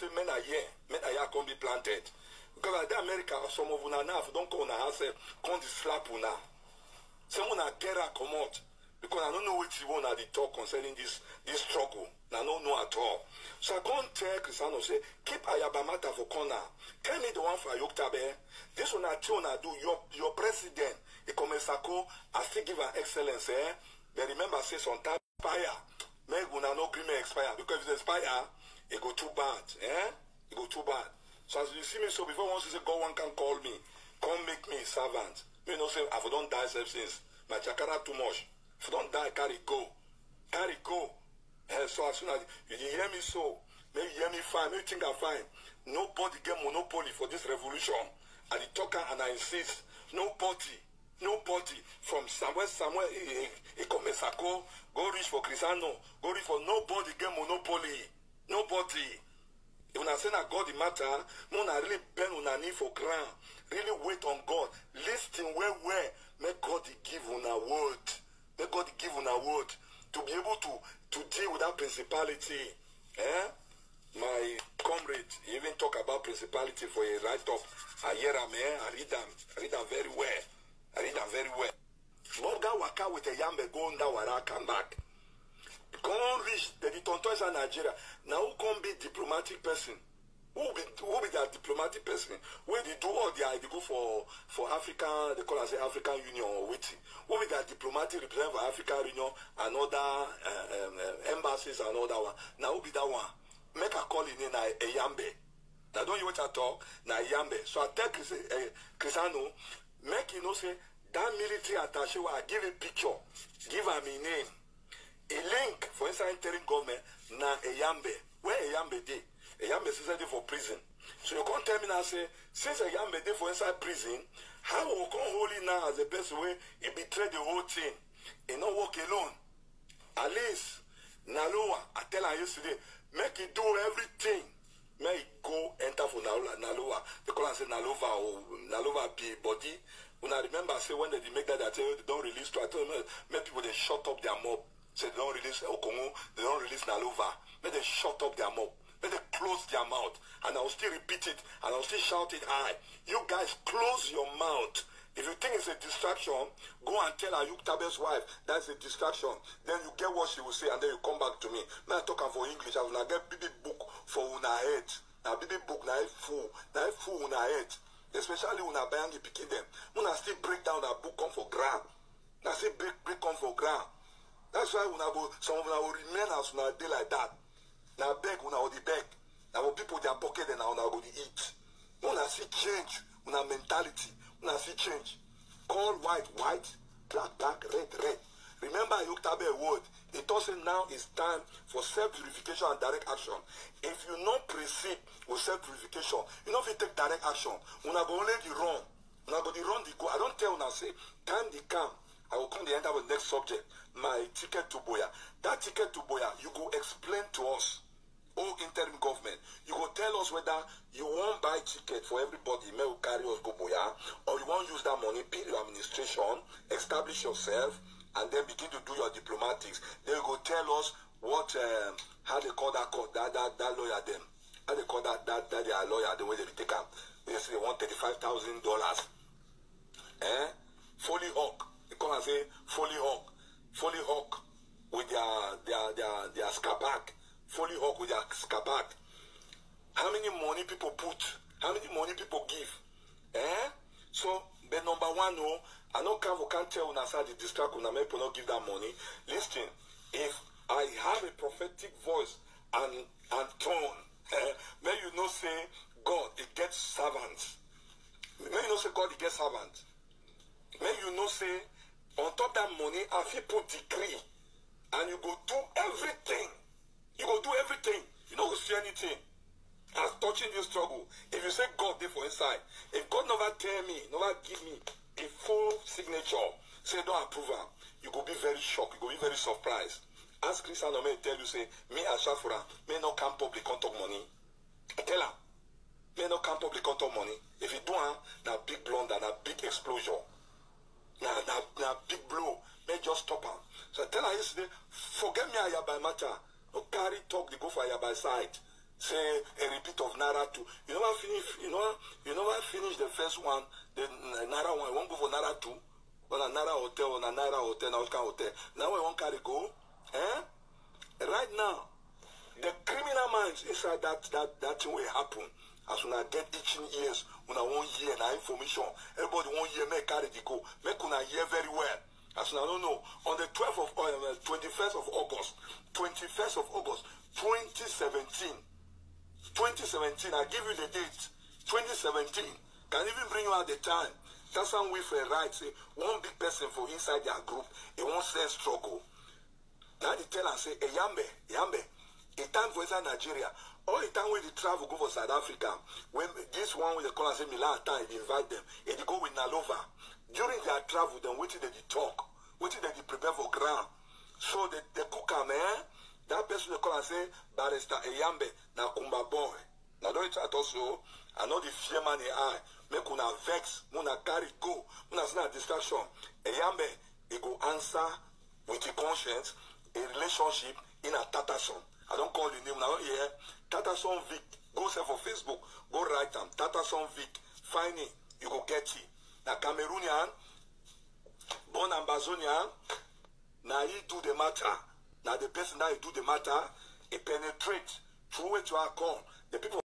say men are here can be planted. Because at the America, some of una now don't come on house, come to slap una. Some una get her come out. Because I don't know what you want to talk concerning this struggle. I don't know at all. So I can't tell Cristiano, say, keep Ayabamata for corner. Tell me the one for Ayoktabe. This one I do. Your president, Ikomesako, I still give an excellence, eh? But remember, say sometimes expire. Make una no agreement expire. Because if it expire, it go too bad, eh? It go too bad. So as you see me, so before once you say, God one can call me, come make me a servant. You know, say, if I don't die since, my chakara too much. If you don't die, carry go. Carry go. So as soon as you hear me so, maybe you hear me fine, maybe you think I'm fine. Nobody get monopoly for this revolution. And the talker and I insist, nobody from somewhere, Ikomesako, go reach for Cristiano, go reach for nobody get monopoly. Nobody. When I say that God the matter, no na really bend on a knee for ground. Really wait on God. Listen where make God give on a word. Make God give on a word to be able to deal with that principality. Eh? My comrade even talk about principality for a write-up. I hear him, I read them very well. I read them very well. Morgan waka with a yambe go under wara come back. Come reach the Tontois in Nigeria. Now who can be diplomatic person? Who be that diplomatic person? Where they do all they go for African, they call it African Union or waiting. Who be that diplomatic representative for African Union and other embassies and other one? Now who be that one? Make a call in a yambe. Now don't you want to talk? Now yambe. So I tell Cristiano, make you know say that military attaché will give a picture, give him a name. A link for inside interim government na a yambe. Where a yambe day? A yambe is ready for prison. So you can't tell me now say, since a yambe day for inside prison, how will come hold it now as the best way he betrayed the whole thing? He not walk alone. At least Naloa, I tell her yesterday, make it do everything. Make it go enter for Naloa. They call and say Nalova or Nalova be body. When I remember say when they make that, I tell you they don't release to I tell them make people they shut up their mob. Say they don't release Okongo, they don't release Nalova. May they shut up their mouth. May they close their mouth. And I'll still repeat it. And I'll still shout it high. You guys close your mouth. If you think it's a distraction, go and tell Ayuk Tabe's wife that's a distraction. Then you get what she will say and then you come back to me. May I talk for English. I will not get BB book for una head. Now BB book na fool una head. Especially when I buy and picking them. When I still break down that book come for ground. I still break come for ground. That's why when I go, some of them will remain as when I day like that. Now beg, when I go the beg. Now people their pocket and now go to eat. When I see change, when I mentality, when I see change. Call white, black, red. Remember Ayoktabe word. It doesn't now it's time for self-purification and direct action. If you not proceed with self-purification, you know if you take direct action, when I go only the run. When I go the run, the go. I don't tell when I say, time the come. I will come the end of the next subject. My ticket to Boya. That ticket to Boya, you go explain to us, interim government. You go tell us whether you won't buy ticket for everybody, may carry us go Boya, or you won't use that money, pay your administration, establish yourself, and then begin to do your diplomatics. Then you go tell us what, how they call that lawyer them. How they call that their lawyer, the way they take them. They say they want $35,000. Foley Hawk. They come and say Foley Hawk with their scabac. Foley Hawk with their scabac. How many money people put? How many money people give? So, the number one, no, I can't tell when I say the distract when I may not give that money. Listen, if I have a prophetic voice and tone, may you not say God, it gets servants. May you not say God, it gets servants. May you not say on top that money, if you put decree and you go do everything, you go do everything, you don't see anything. As touching this struggle, if you say God there for inside, if God never tell me, never give me a full signature, say don't approve her, you go be very shocked, you go be very surprised. Ask Christian may tell you, say, me as Shafura, may not come public contact money. Tell her, may not come public contact money. If you do now big blunder, now big explosion, now big blow, may just stop her. So I tell her yesterday, forget me by matter. No carry talk, they go for by side. Say a repeat Naira 2. You never finish the first one, the Naira 1. You won't go for Naira 2. On a Naira hotel, on a Naira hotel, now hotel. Now we won't carry go. Right now, the criminal minds inside that thing will happen. As when I get itching ears, when I won't hear that information, everybody won't hear me carry the go. Make una hear very well. As when I don't know, on the 21st of August, 2017, I give you the date, 2017, can even bring you out the time. That's how we for a right, say, one big person for inside their group, it won't say struggle. Now they tell and say, Yambe, a time for inside Nigeria, or a time when they travel, go for South Africa, when this one with the call and say Milan time, they invite them, and they go with Nalova. During their travel, then waiting they talk, waiting they prepare for ground. So the cooker, man, that person they call and say, Barrister Eyambe, na Kumba boy. Now don't chat also, I know the fear man in eye, make una vex, una carry go, una not distraction. Eyambe, he go answer with the conscience, a relationship in a Tatason. I don't call the name now here. Tatason Vic. Go say for Facebook. Go write them. Tatason Vic. Find it. You go get it. Now Cameroonian, born Ambazonian. Now he do the matter. Now the person that he do the matter, he penetrate through it to our call. The people